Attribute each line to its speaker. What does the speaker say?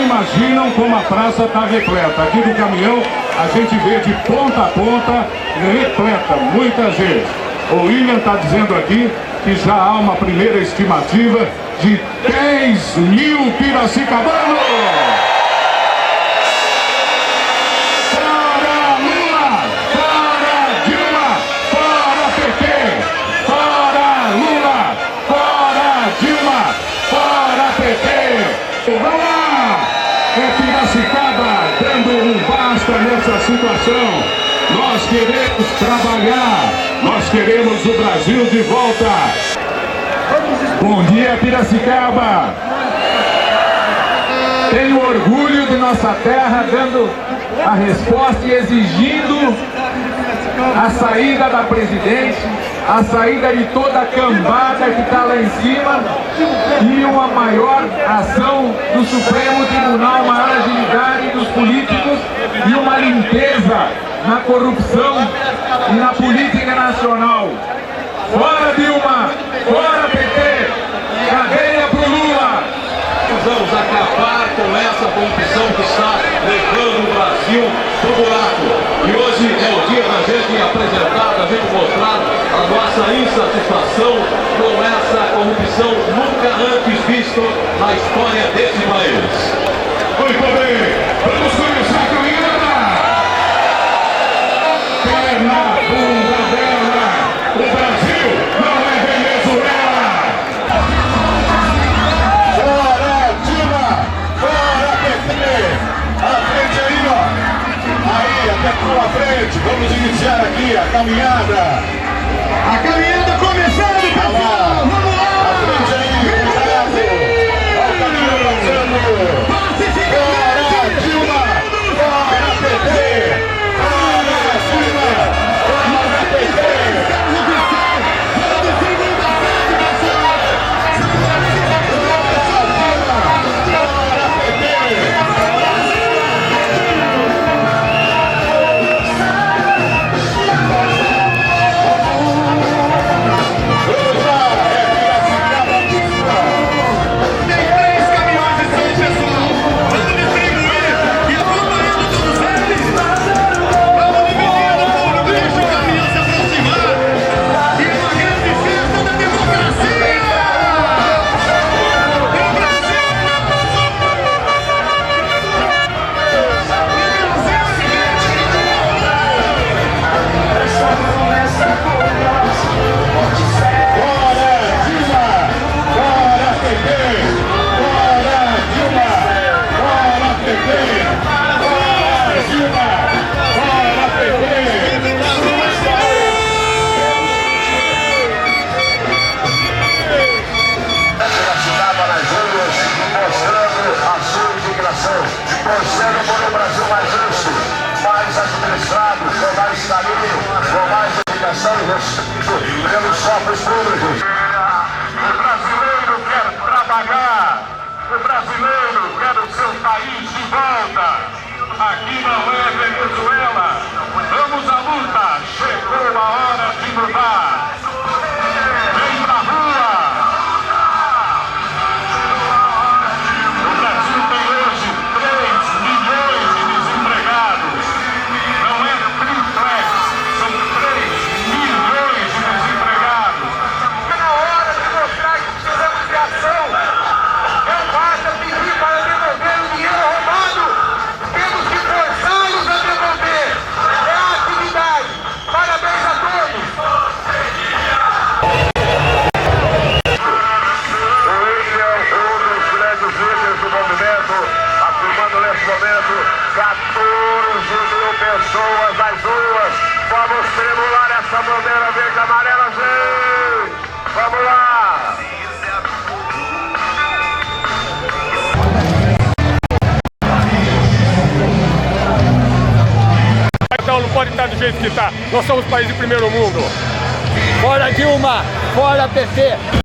Speaker 1: Imaginam como a praça está repleta. Aqui do caminhão a gente vê de ponta a ponta repleta, muita gente. O William está dizendo aqui que já há uma primeira estimativa de 10 mil piracicabanos. Fora Lula! Fora Dilma! Fora PT! Fora Lula! Fora Dilma! Fora PT! Vamos lá! É Piracicaba dando um basta nessa situação. Nós queremos trabalhar, nós queremos o Brasil de volta. Bom dia, Piracicaba. Tenho orgulho de nossa terra dando a resposta e exigindo a saída da presidente, a saída de toda a cambada que está lá em cima e uma maior ação do Supremo Tribunal, maior agilidade dos políticos e uma limpeza na corrupção e na política nacional. Fora Dilma, fora PT, cadeia pro Lula.
Speaker 2: Vamos acabar com essa corrupção que está levando o Brasil pro buraco. E hoje é o dia da gente apresentar, da gente mostrar a nossa insatisfação com essa corrupção nunca antes vista na história desse país.
Speaker 1: Muito bem, vamos começar a caminhada. Perna, bunda dela, o Brasil não é Venezuela.
Speaker 3: Fora Dilma, fora PT, à frente aí, ó. Aí, até pela frente, vamos iniciar aqui a caminhada. A caminhada começando, pessoal! Vamos lá! À frente aí, cuidado! Olha o caminhão passando! Fora Dilma! Fora PT! Fora Dilma! Fora PT! Torcendo por um Brasil mais justo, mais administrado, com mais carinho, com mais educação e respeito pelos cofres públicos. O brasileiro quer trabalhar, o brasileiro quer o seu país de volta. Aqui não é Venezuela. Vamos à luta, chegou a hora de mudar. Vem pra rua.
Speaker 4: pode estar do jeito que está. Nós somos país de primeiro mundo.
Speaker 5: Fora Dilma, fora PT.